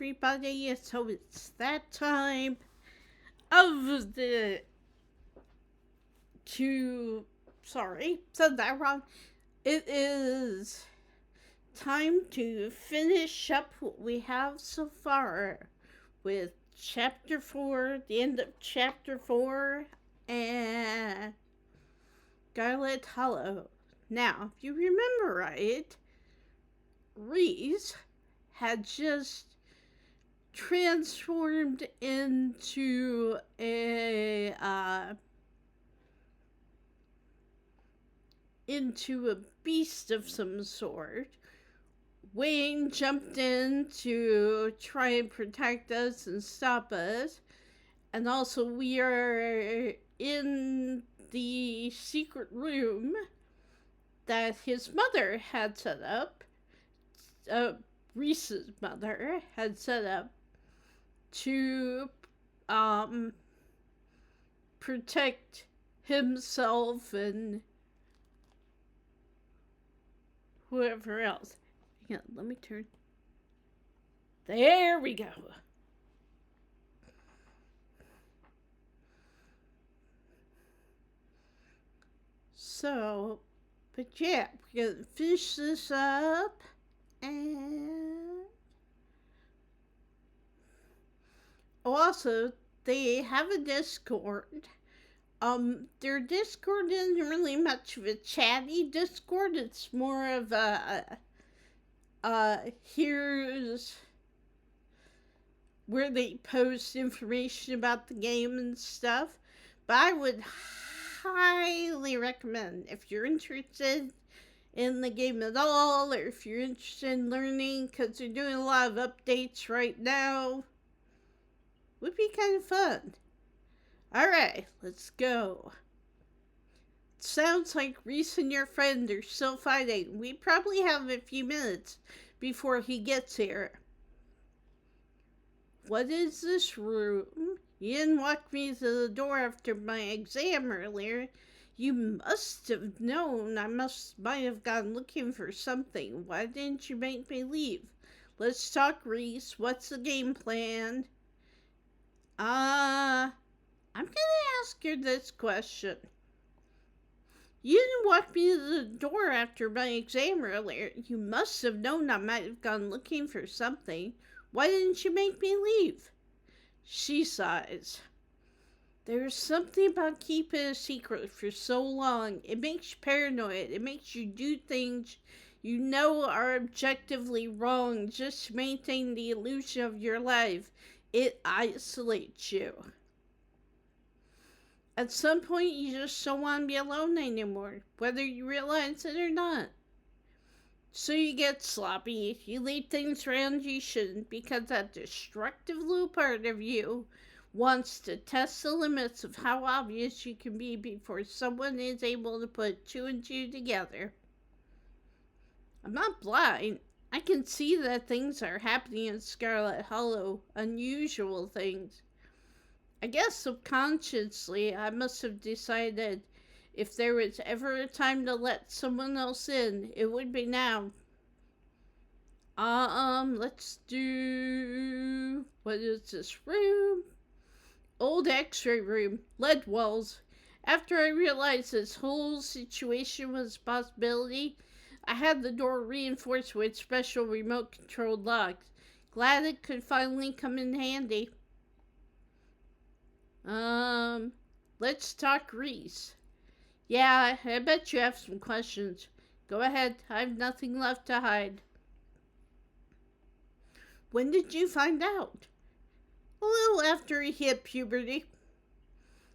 everybody. So it's that time of the to sorry, said that wrong. It is time to finish up what we have so far with chapter 4, the end of chapter 4, and Scarlet Hollow. Now, if you remember right, Reese had just transformed into a beast of some sort. Wayne jumped in to try and protect us and stop us. And also, we are in the secret room that his mother had set up. Reese's mother had set up to protect himself and whoever else. Hang on, let me turn. There we go. So, but yeah, we're gonna finish this up and also they have a Discord. Their Discord isn't really much of a chatty Discord. It's more of a here's where they post information about the game and stuff. But I would highly recommend, if you're interested in the game at all, or if you're interested in learning, because they're doing a lot of updates right now, would be kind of fun. Alright, let's go. Sounds like Reese and your friend are still fighting. We probably have a few minutes before he gets here. What is this room? You didn't walk me to the door after my exam earlier. You must have known I might have gone looking for something. Why didn't you make me leave? Let's talk, Reese. What's the game plan? I'm gonna ask you this question. You didn't walk me to the door after my exam earlier. You must have known I might have gone looking for something. Why didn't you make me leave? She sighs. There's something about keeping a secret for so long. It makes you paranoid. It makes you do things you know are objectively wrong just to maintain the illusion of your life. It isolates you. At some point, you just don't want to be alone anymore, whether you realize it or not. So you get sloppy, you leave things around you shouldn't, because that destructive little part of you wants to test the limits of how obvious you can be before someone is able to put two and two together. I'm not blind. I can see that things are happening in Scarlet Hollow, unusual things. I guess subconsciously I must have decided if there was ever a time to let someone else in, it would be now. Let's do... What is this room? Old x-ray room. Lead walls. After I realized this whole situation was a possibility, I had the door reinforced with special remote-controlled locks. Glad it could finally come in handy. Let's talk Reese. Yeah, I bet you have some questions. Go ahead, I have nothing left to hide. When did you find out? A little after he hit puberty.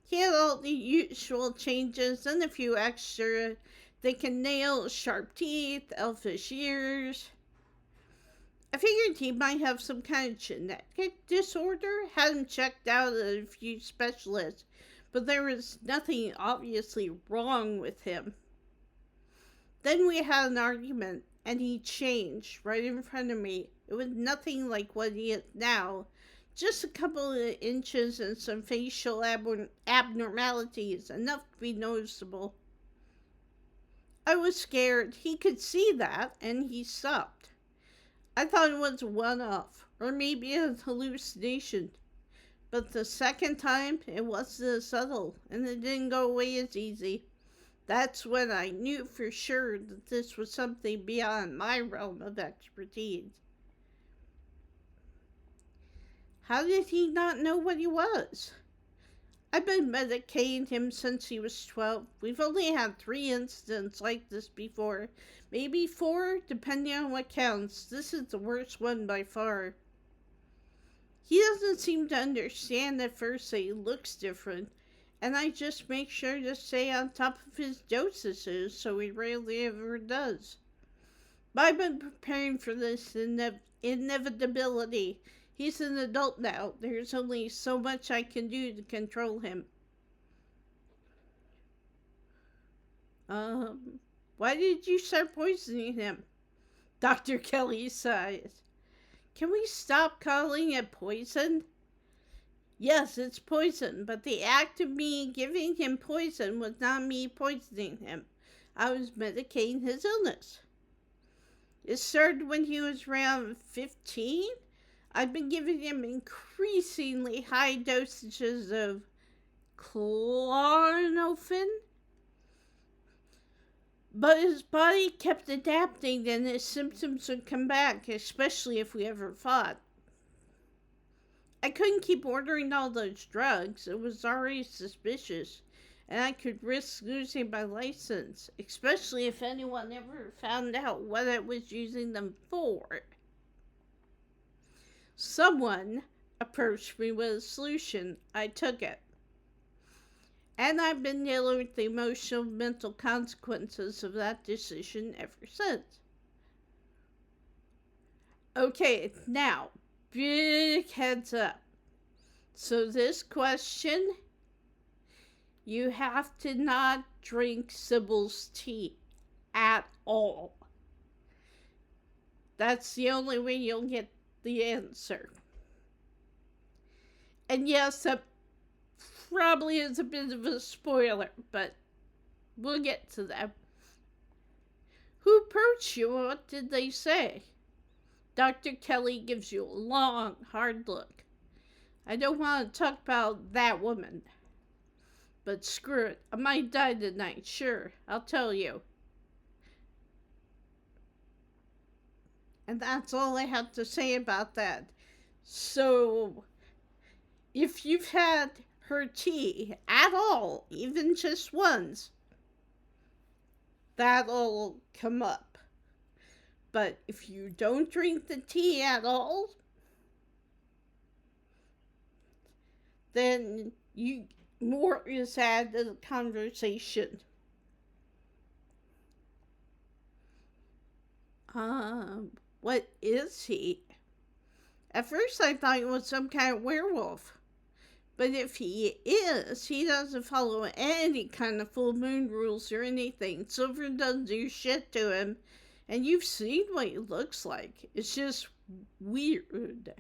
He had all the usual changes and a few extra. Thick nails, sharp teeth, elfish ears. I figured he might have some kind of genetic disorder. Had him checked out at a few specialists, but there was nothing obviously wrong with him. Then we had an argument, and he changed right in front of me. It was nothing like what he is now. Just a couple of inches and some facial abnormalities, enough to be noticeable. I was scared. He could see that, and he stopped. I thought it was a one-off. or maybe a hallucination. But the second time, it wasn't as subtle, and it didn't go away as easy. That's when I knew for sure that this was something beyond my realm of expertise. How did he not know what he was? I've been medicating him since he was 12. We've only had 3 incidents like this before. Maybe 4, depending on what counts. This is the worst one by far. He doesn't seem to understand at first that he looks different, and I just make sure to stay on top of his dosages, so he rarely ever does. But I've been preparing for this inevitability. He's an adult now. There's only so much I can do to control him. Why did you start poisoning him? Dr. Kelly sighs. Can we stop calling it poison? Yes, it's poison, but the act of me giving him poison was not me poisoning him. I was medicating his illness. It started when he was around 15. I've been giving him increasingly high dosages of chloromorphin, but his body kept adapting and his symptoms would come back, especially if we ever fought. I couldn't keep ordering all those drugs. It was already suspicious, and I could risk losing my license, especially if anyone ever found out what I was using them for. Someone approached me with a solution. I took it. And I've been dealing with the emotional and mental consequences of that decision ever since. Okay, now, big heads up. So this question, you have to not drink Sybil's tea at all. That's the only way you'll get the answer. And yes, that probably is a bit of a spoiler, but we'll get to that. Who approached you? What did they say? Dr. Kelly gives you a long, hard look. I don't want to talk about that woman. But screw it. I might die tonight. Sure, I'll tell you. And that's all I have to say about that. So, if you've had her tea at all, even just once, that'll come up. But if you don't drink the tea at all, then more is added to the conversation. What is he? At first I thought he was some kind of werewolf. But if he is, he doesn't follow any kind of full moon rules or anything. Silver doesn't do shit to him. And you've seen what he looks like. It's just weird.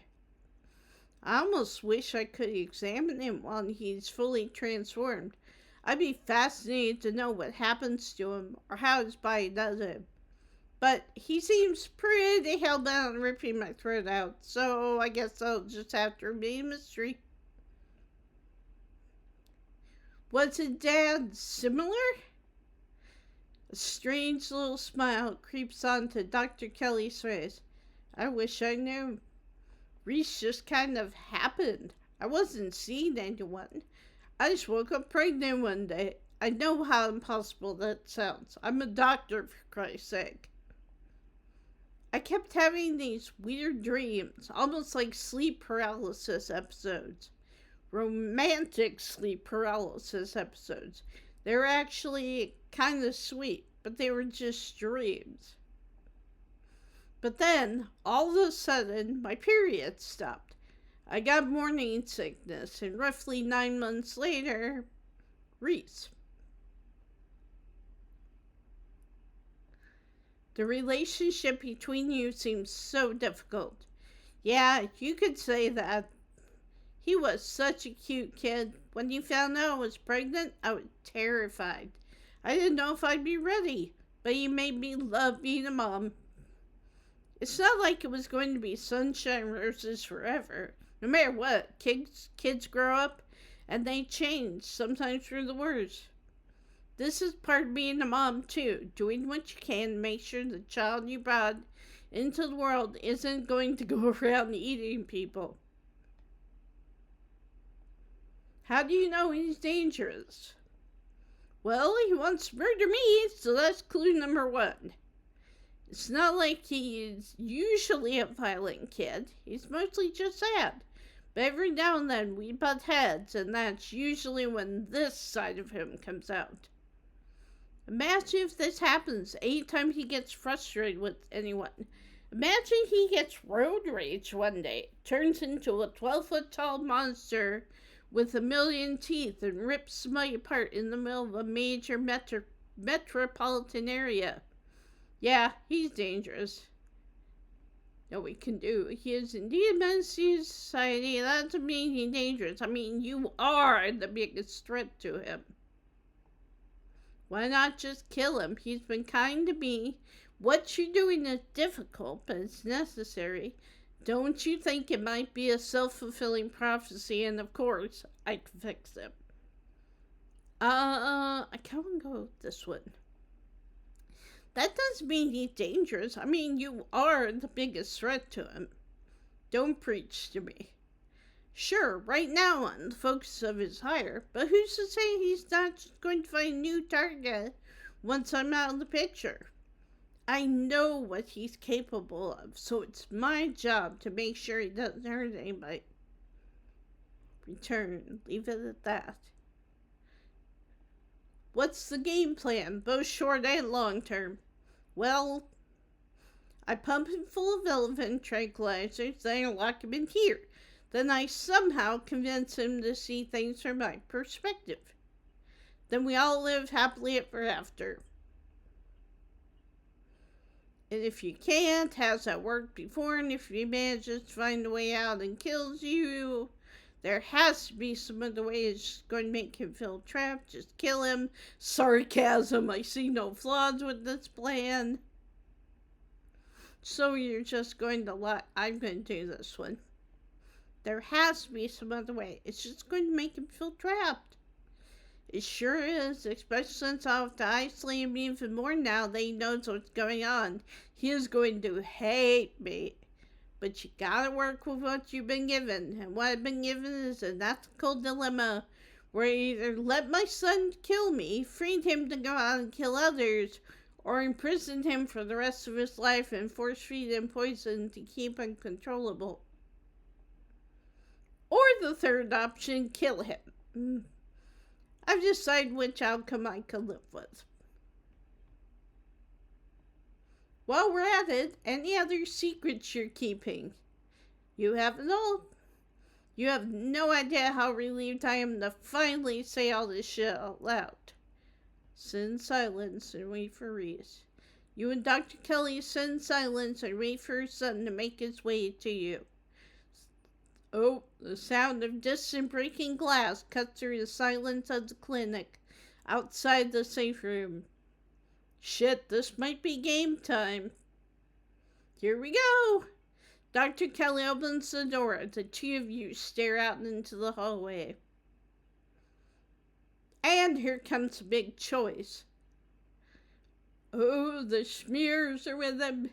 I almost wish I could examine him while he's fully transformed. I'd be fascinated to know what happens to him or how his body does it. But he seems pretty hell-bent on ripping my throat out, so I guess I'll just have to remain a mystery. Was his dad similar? A strange little smile creeps onto Dr. Kelly's face. I wish I knew. Reese just kind of happened. I wasn't seeing anyone. I just woke up pregnant one day. I know how impossible that sounds. I'm a doctor, for Christ's sake. I kept having these weird dreams, almost like sleep paralysis episodes. Romantic sleep paralysis episodes. They were actually kind of sweet, but they were just dreams. But then, all of a sudden, my period stopped. I got morning sickness, and roughly 9 months later, Reese. The relationship between you seems so difficult. Yeah, you could say that. He was such a cute kid. When he found out I was pregnant, I was terrified. I didn't know if I'd be ready, but he made me love being a mom. It's not like it was going to be sunshine and roses forever. No matter what, kids grow up and they change, sometimes for the worse. This is part of being a mom, too. Doing what you can to make sure the child you brought into the world isn't going to go around eating people. How do you know he's dangerous? Well, he wants to murder me, so that's clue number one. It's not like he's usually a violent kid. He's mostly just sad. But every now and then we butt heads, and that's usually when this side of him comes out. Imagine if this happens anytime he gets frustrated with anyone. Imagine he gets road rage one day, turns into a 12-foot tall monster with a million teeth and rips somebody apart in the middle of a major metropolitan area. Yeah, he's dangerous. No, we can do. He is indeed a menace to society. That doesn't mean he's dangerous. I mean, you are the biggest threat to him. Why not just kill him? He's been kind to me. What you're doing is difficult, but it's necessary. Don't you think it might be a self-fulfilling prophecy? And of course, I can fix him. I can't go with this one. That doesn't mean he's dangerous. I mean, you are the biggest threat to him. Don't preach to me. Sure, right now the focus of his higher, but who's to say he's not just going to find a new target once I'm out of the picture? I know what he's capable of, so it's my job to make sure he doesn't hurt anybody. Return. Leave it at that. What's the game plan, both short and long term? Well, I pump him full of elephant tranquilizers, then I lock him in here. Then I somehow convince him to see things from my perspective. Then we all live happily ever after. And if you can't, has that worked before? And if he manages to find a way out and kills you, there has to be some other way it's going to make him feel trapped. Just kill him. Sarcasm. I see no flaws with this plan. So you're just going to let... I'm going to do this one. There has to be some other way. It's just going to make him feel trapped. It sure is, especially since I'll have to isolate him even more now that he knows what's going on. He is going to hate me. But you gotta work with what you've been given. And what I've been given is an ethical dilemma where I either let my son kill me, freed him to go out and kill others, or imprisoned him for the rest of his life and force feed him poison to keep him controllable. Or the third option, kill him. I've decided which outcome I can live with. While we're at it, any other secrets you're keeping? You have it all. You have no idea how relieved I am to finally say all this shit out loud. Sit in silence and wait for Reese. You and Dr. Kelly sit in silence and wait for your son to make his way to you. Oh, the sound of distant breaking glass cuts through the silence of the clinic outside the safe room. Shit, this might be game time. Here we go. Dr. Kelly opens the door. The two of you stare out into the hallway. And here comes a big choice. Oh, the smears are with him.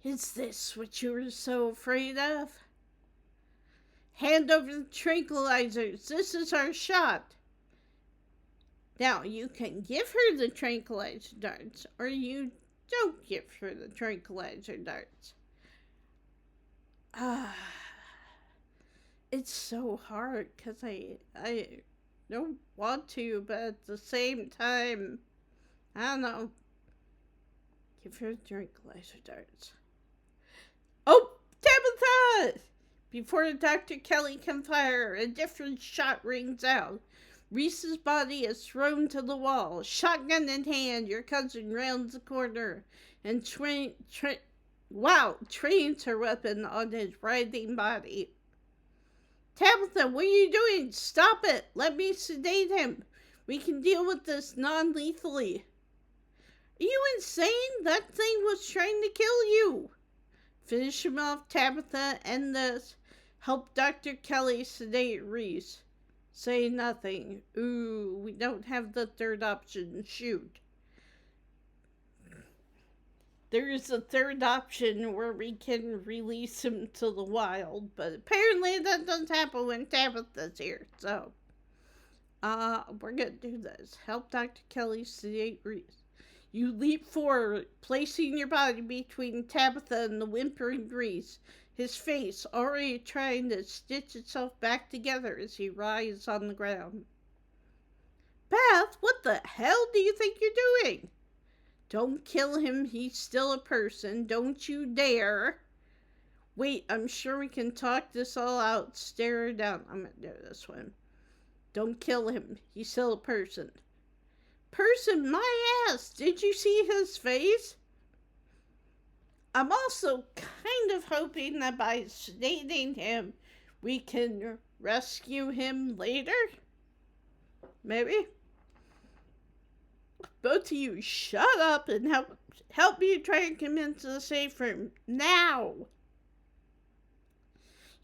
Is this what you were so afraid of? Hand over the tranquilizers. This is our shot. Now, you can give her the tranquilizer darts, or you don't give her the tranquilizer darts. It's so hard because I don't want to, but at the same time, I don't know. Give her the tranquilizer darts. Oh, Tabitha! Before Dr. Kelly can fire, a different shot rings out. Reese's body is thrown to the wall. Shotgun in hand, your cousin rounds the corner and trains her weapon on his writhing body. Tabitha, what are you doing? Stop it. Let me sedate him. We can deal with this non-lethally. Are you insane? That thing was trying to kill you. Finish him off, Tabitha, and this. Help Dr. Kelly sedate Reese. Say nothing. Ooh, we don't have the third option. Shoot. There is a third option where we can release him to the wild, but apparently that doesn't happen when Tabitha's here, so we're gonna do this. Help Dr. Kelly sedate Reese. You leap forward, placing your body between Tabitha and the whimpering Reese, his face already trying to stitch itself back together as he writhes on the ground. Beth, what the hell do you think you're doing? Don't kill him, he's still a person. Don't you dare. Wait, I'm sure we can talk this all out. Stare her down. I'm gonna do this one. Don't kill him, he's still a person. Person, my ass! Did you see his face? I'm also kind of hoping that by sedating him, we can rescue him later. Maybe? Both of you shut up and help me try and come into the safe room. Now!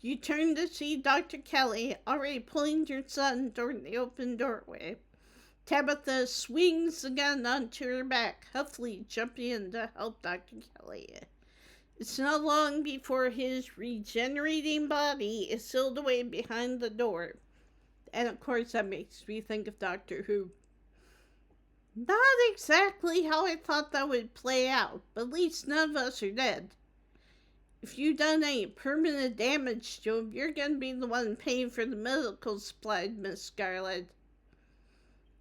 You turn to see Dr. Kelly already pulling your son toward the open doorway. Tabitha swings the gun onto her back, huffily jumping in to help Dr. Kelly. It's not long before his regenerating body is sealed away behind the door. And of course that makes me think of Doctor Who. Not exactly how I thought that would play out, but at least none of us are dead. If you've done any permanent damage to him, you're going to be the one paying for the medical supplies, Miss Scarlet.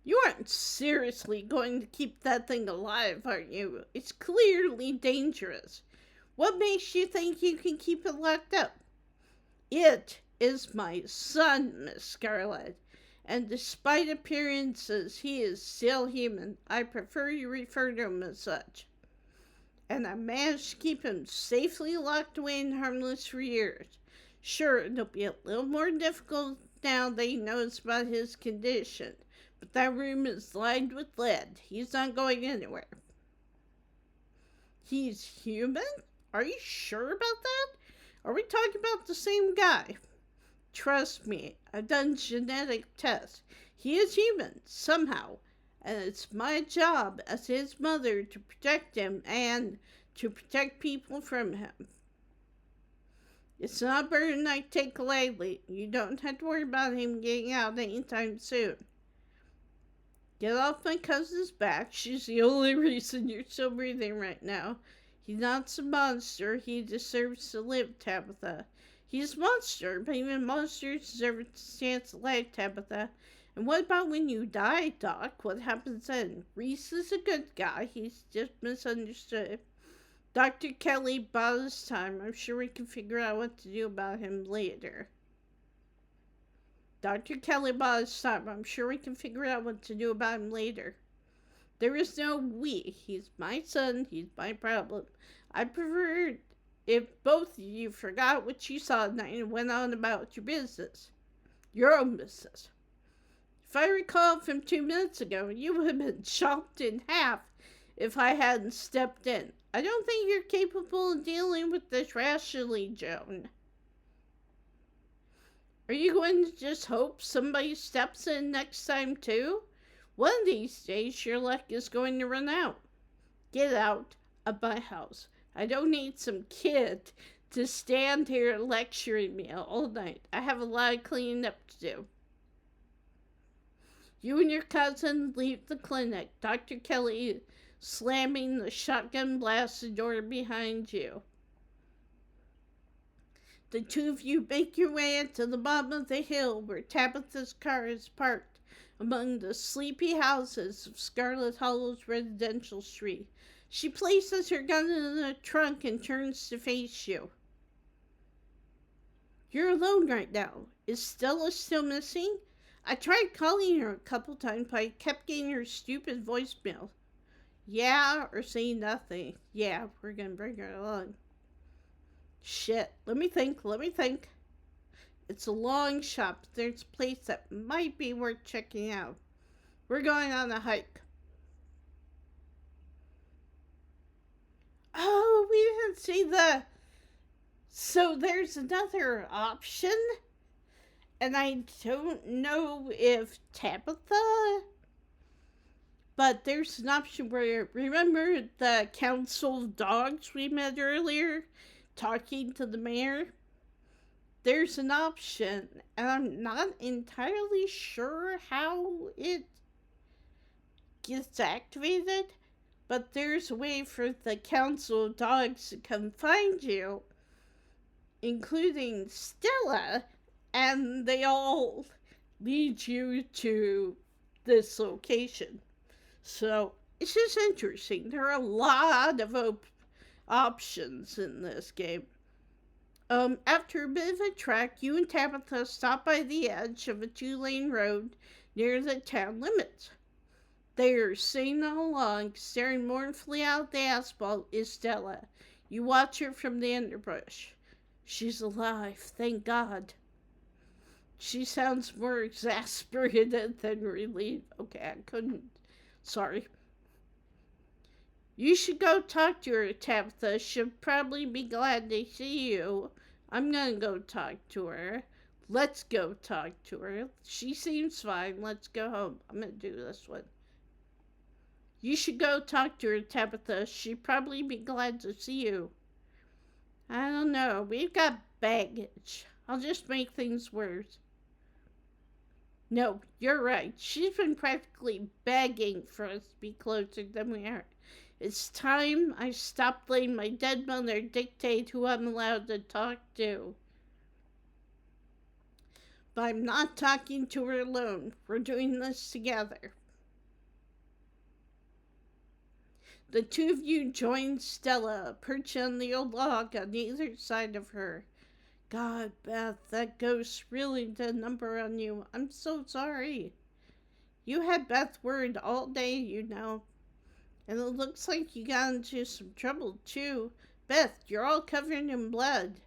You aren't seriously going to keep that thing alive, are you? It's clearly dangerous. What makes you think you can keep it locked up? It is my son, Miss Scarlet. And despite appearances, he is still human. I prefer you refer to him as such. And I managed to keep him safely locked away and harmless for years. Sure, it'll be a little more difficult now that he knows about his condition, but that room is lined with lead. He's not going anywhere. He's human? Are you sure about that? Are we talking about the same guy? Trust me, I've done genetic tests. He is human, somehow, and it's my job as his mother to protect him and to protect people from him. It's not a burden I take lightly. You don't have to worry about him getting out anytime soon. Get off my cousin's back. She's the only reason you're still breathing right now. He's not a monster. He deserves to live, Tabitha. He's a monster, but even monsters deserve a chance to life, Tabitha. And what about when you die, Doc? What happens then? Reese is a good guy. He's just misunderstood. Dr. Kelly bought his time. I'm sure we can figure out what to do about him later. Dr. Kelly bought his time. I'm sure we can figure out what to do about him later. There is no we. He's my son. He's my problem. I prefer if both of you forgot what you saw tonight and went on about your business. Your own business. If I recall from 2 minutes ago, you would have been chopped in half if I hadn't stepped in. I don't think you're capable of dealing with this rationally, Joan. Are you going to just hope somebody steps in next time too? One of these days, your luck is going to run out. Get out of my house. I don't need some kid to stand here lecturing me all night. I have a lot of cleaning up to do. You and your cousin leave the clinic. Dr. Kelly slamming the shotgun blasted door behind you. The two of you make your way into the bottom of the hill where Tabitha's car is parked among the sleepy houses of Scarlet Hollow's residential street. She places her gun in the trunk and turns to face you. You're alone right now. Is Stella still missing? I tried calling her a couple times, but I kept getting her stupid voicemail. Yeah, or saying nothing. Yeah, we're gonna bring her along. Shit, let me think. It's a long shot, but there's a place that might be worth checking out. We're going on a hike. Oh, we didn't see the. So there's another option, and I don't know if Tabitha. But there's an option where, remember the council of dogs we met earlier talking to the mayor? There's an option, and I'm not entirely sure how it gets activated, but there's a way for the council of dogs to come find you, including Stella, and they all lead you to this location. So it's just interesting. There are a lot of options in this game. After a bit of a trek, you and Tabitha stop by the edge of a 2-lane road near the town limits. There, sitting on a log, staring mournfully out the asphalt, is Stella. You watch her from the underbrush. She's alive, thank God. She sounds more exasperated than relieved. Okay, I couldn't. Sorry. You should go talk to her, Tabitha. She'll probably be glad to see you. I'm gonna go talk to her. Let's go talk to her. She seems fine. Let's go home. I'm gonna do this one. You should go talk to her, Tabitha. She'd probably be glad to see you. I don't know. We've got baggage. I'll just make things worse. No, you're right. She's been practically begging for us to be closer than we are. It's time I stopped letting my dead mother dictate who I'm allowed to talk to. But I'm not talking to her alone. We're doing this together. The two of you join Stella, perched on the old log on either side of her. God, Beth, that ghost really did a number on you. I'm so sorry. You had Beth worried all day, you know. And it looks like you got into some trouble, too. Beth, you're all covered in blood.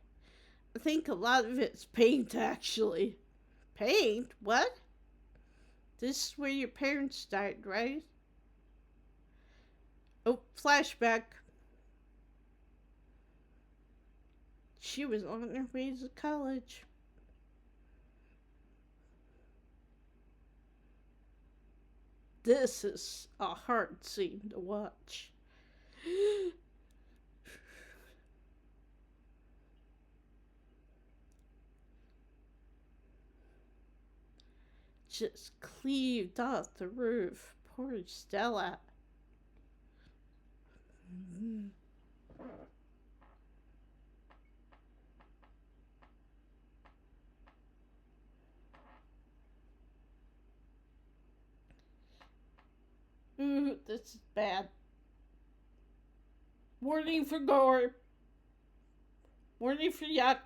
I think a lot of it's paint, actually. Paint? What? This is where your parents died, right? Oh, flashback. She was on her way to college. This is a hard scene to watch. Just cleaved off the roof. Poor Stella. Ooh, this is bad. Warning for gore. Warning for yuck.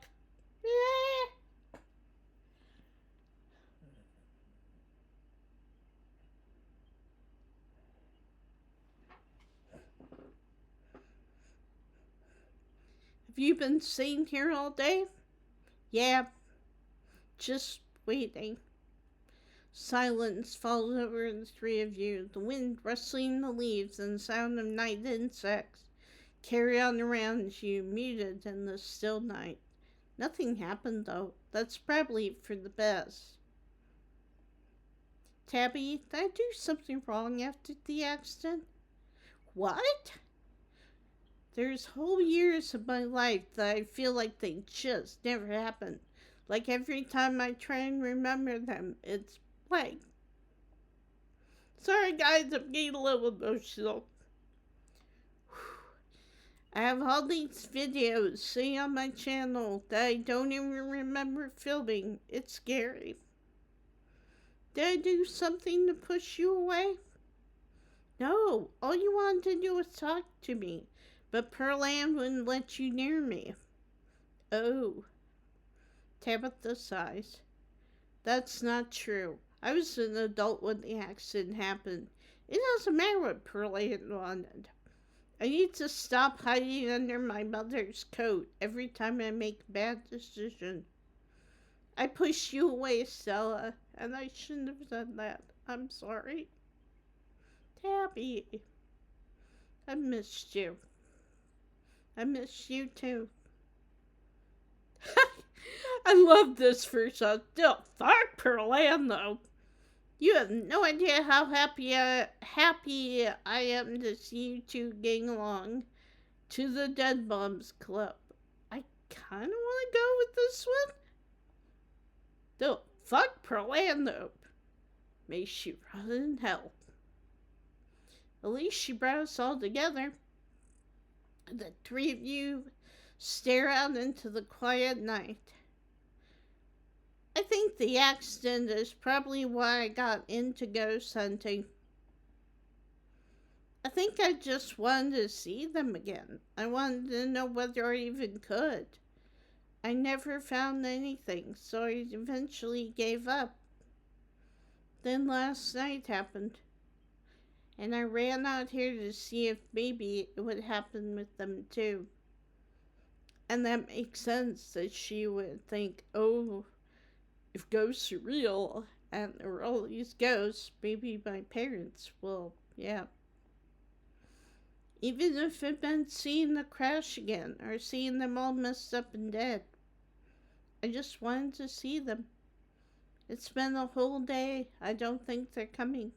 Have you been sitting here all day? Yeah, just waiting. Silence falls over the three of you, the wind rustling the leaves and the sound of night insects carry on around you, muted in the still night. Nothing happened, though. That's probably for the best. Tabby, did I do something wrong after the accident? What? There's whole years of my life that I feel like they just never happened. Like every time I try and remember them, it's blank. Sorry guys, I'm getting a little emotional. I have all these videos sitting on my channel that I don't even remember filming. It's scary. Did I do something to push you away? No, all you wanted to do was talk to me, but Pearl Ann wouldn't let you near me. Oh. Tabitha sighs. That's not true. I was an adult when the accident happened. It doesn't matter what Pearl Ann wanted. I need to stop hiding under my mother's coat every time I make a bad decision. I pushed you away, Stella, and I shouldn't have done that. I'm sorry. Tabby, I missed you. I missed you too. I love this verse. Still, fuck Perlando. You have no idea how happy I am to see you two getting along to the Dead Moms Club. I kind of want to go with this one. Still, fuck Perlando. May she rot in hell. At least she brought us all together. The three of you stare out into the quiet night. I think the accident is probably why I got into ghost hunting. I think I just wanted to see them again. I wanted to know whether I even could. I never found anything, so I eventually gave up. Then last night happened, and I ran out here to see if maybe it would happen with them too. And that makes sense that she would think, oh, if ghosts are real and there are all these ghosts, maybe my parents will, yeah. Even if it meant seeing the crash again or seeing them all messed up and dead. I just wanted to see them. It's been a whole day. I don't think they're coming.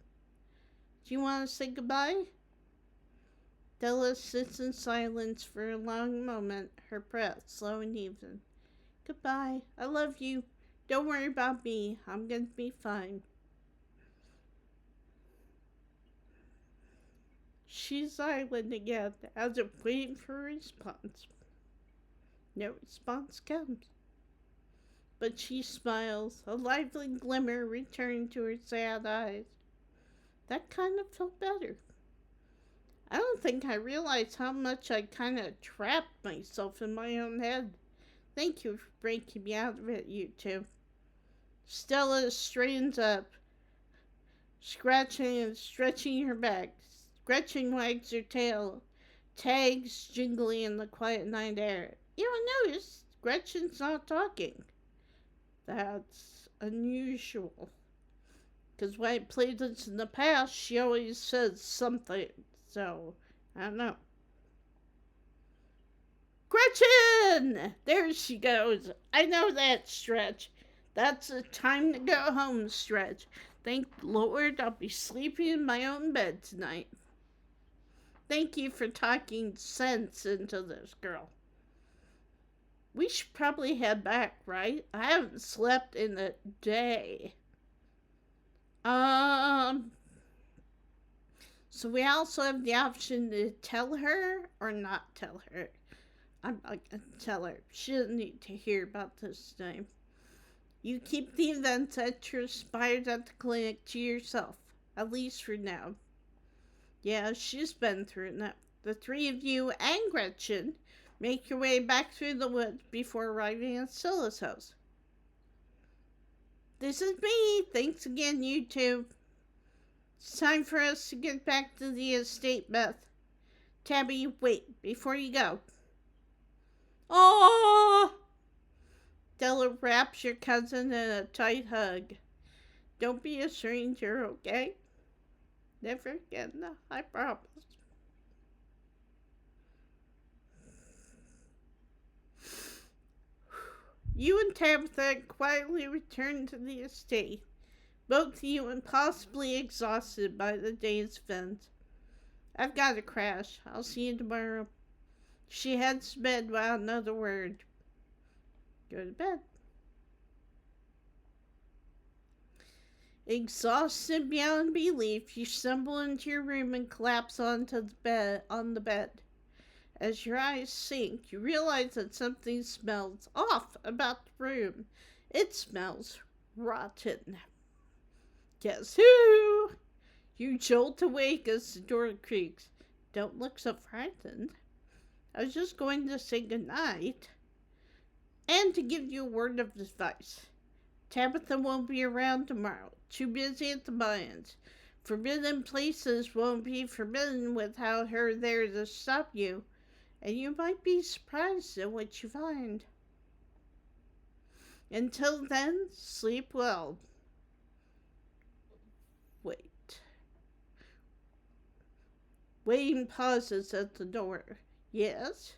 Do you want to say goodbye? Della sits in silence for a long moment, her breath slow and even. Goodbye. I love you. Don't worry about me. I'm going to be fine. She's silent again, as if waiting for a response. No response comes. But she smiles, a lively glimmer returning to her sad eyes. That kind of felt better. I don't think I realized how much I kind of trapped myself in my own head. Thank you for breaking me out of it, you two. Stella straightens up, scratching and stretching her back. Gretchen wags her tail, tags jingling in the quiet night air. You don't notice Gretchen's not talking. That's unusual. Because when I played this in the past, she always says something. So, I don't know. Gretchen! There she goes. I know that stretch. That's a time to go home stretch. Thank the Lord I'll be sleeping in my own bed tonight. Thank you for talking sense into this, girl. We should probably head back, right? I haven't slept in a day. So we also have the option to tell her or not tell her. I'm not going to tell her. She doesn't need to hear about this time. You keep the events that transpired at the clinic to yourself, at least for now. Yeah, she's been through enough. The three of you and Gretchen make your way back through the woods before arriving at Scylla's house. This is me. Thanks again, you two. It's time for us to get back to the estate, Beth. Tabby, wait, before you go. Oh! Della wraps your cousin in a tight hug. Don't be a stranger, okay? Never again, I promise. You and Tabitha quietly return to the estate, both of you impossibly exhausted by the day's events. I've got to crash. I'll see you tomorrow. She heads to bed without another word. Go to bed. Exhausted beyond belief, you stumble into your room and collapse on the bed. As your eyes sink, you realize that something smells off about the room. It smells rotten. Guess who? You jolt awake as the door creaks. Don't look so frightened. I was just going to say goodnight. And to give you a word of advice. Tabitha won't be around tomorrow. Too busy at the mines. Forbidden places won't be forbidden without her there to stop you. And you might be surprised at what you find. Until then, sleep well. Wait. Wayne pauses at the door. Yes?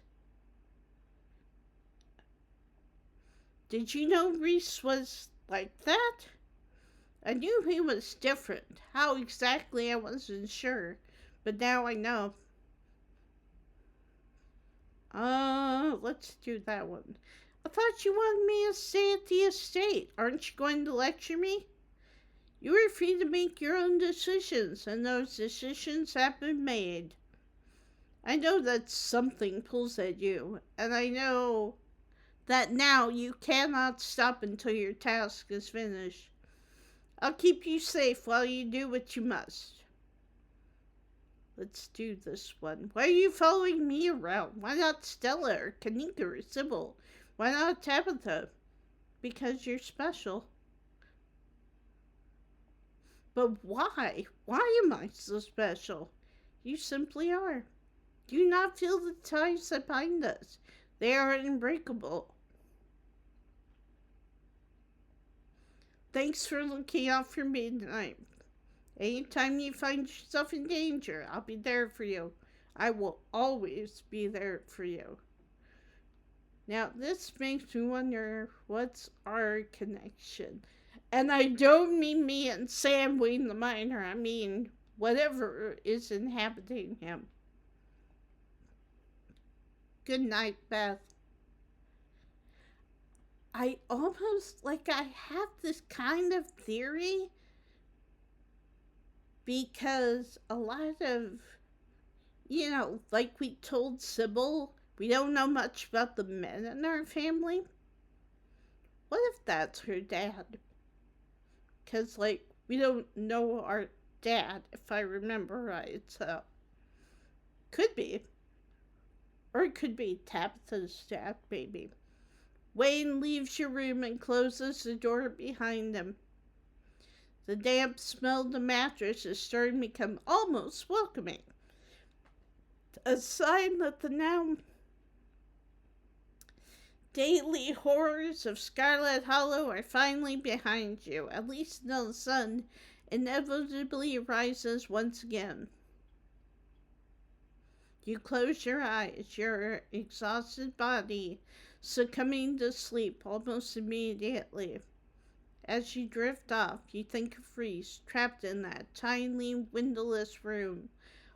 Did you know Reese was like that? I knew he was different. How exactly I wasn't sure. But now I know. Let's do that one. I thought you wanted me to stay at the estate. Aren't you going to lecture me? You are free to make your own decisions, and those decisions have been made. I know that something pulls at you, and I know that now you cannot stop until your task is finished. I'll keep you safe while you do what you must. Let's do this one. Why are you following me around? Why not Stella or Kanika or Sybil? Why not Tabitha? Because you're special. But why? Why am I so special? You simply are. Do you not feel the ties that bind us? They are unbreakable. Thanks for looking out for me tonight. Anytime you find yourself in danger, I'll be there for you. I will always be there for you. Now, this makes me wonder, what's our connection? And I don't mean me and Sam Wayne the Miner. I mean whatever is inhabiting him. Good night, Beth. I almost, I have this kind of theory because a lot of, like we told Sybil, we don't know much about the men in our family. What if that's her dad? Because, we don't know our dad, if I remember right, so. Could be. Or it could be Tabitha's dad, maybe. Wayne leaves your room and closes the door behind him. The damp smell of the mattress is starting to become almost welcoming. A sign that the now daily horrors of Scarlet Hollow are finally behind you, at least until the sun inevitably rises once again. You close your eyes, your exhausted body succumbing to sleep almost immediately. As you drift off, you think of Reese, trapped in that tiny, windowless room.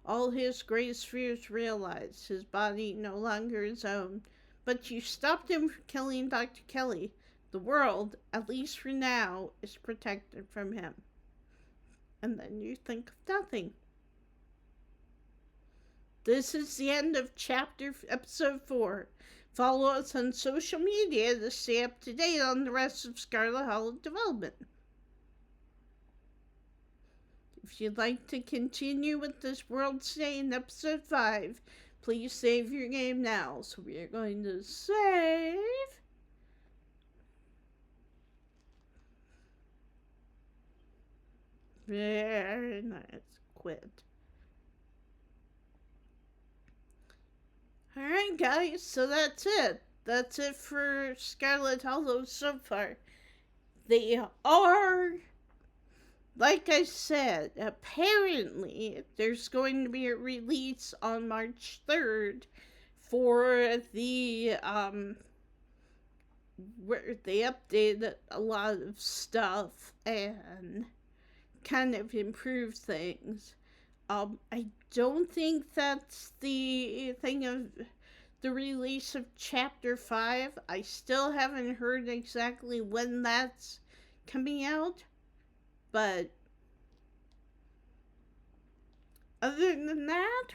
All his greatest fears realized, his body no longer his own. But you stopped him from killing Dr. Kelly. The world, at least for now, is protected from him. And then you think of nothing. This is the end of episode 4. Follow us on social media to stay up to date on the rest of Scarlet Hollow development. If you'd like to continue with this world stay in episode 5, please save your game now. So we are going to save. Very nice. Quit. Alright, guys, so that's it. That's it for Scarlet Hollow so far. They are, like I said, apparently there's going to be a release on March 3rd for the, where they updated a lot of stuff and kind of improved things. I don't think that's the thing of the release of Chapter 5. I still haven't heard exactly when that's coming out. But other than that,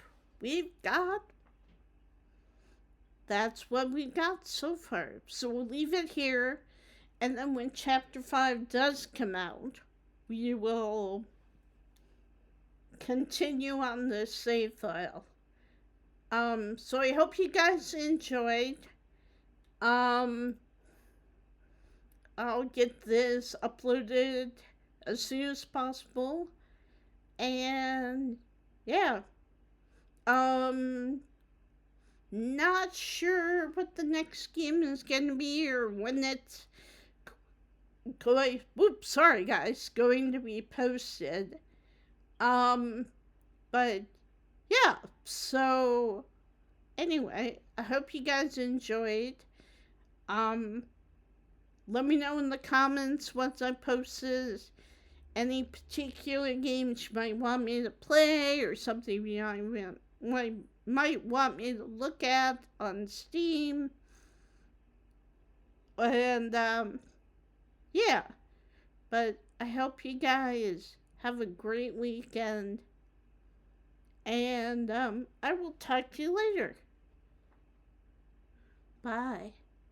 that's what we've got so far. So we'll leave it here. And then when Chapter 5 does come out, we will continue on this save file. So I hope you guys enjoyed. I'll get this uploaded as soon as possible. And yeah. Not sure what the next game is gonna be or when it's sorry guys, going to be posted. Um, but yeah, so anyway, I hope you guys enjoyed. Um, Let me know in the comments once I post this any particular games you might want me to play or something you might want me to look at on Steam. And yeah, but I hope you guys have a great weekend. And I will talk to you later. Bye.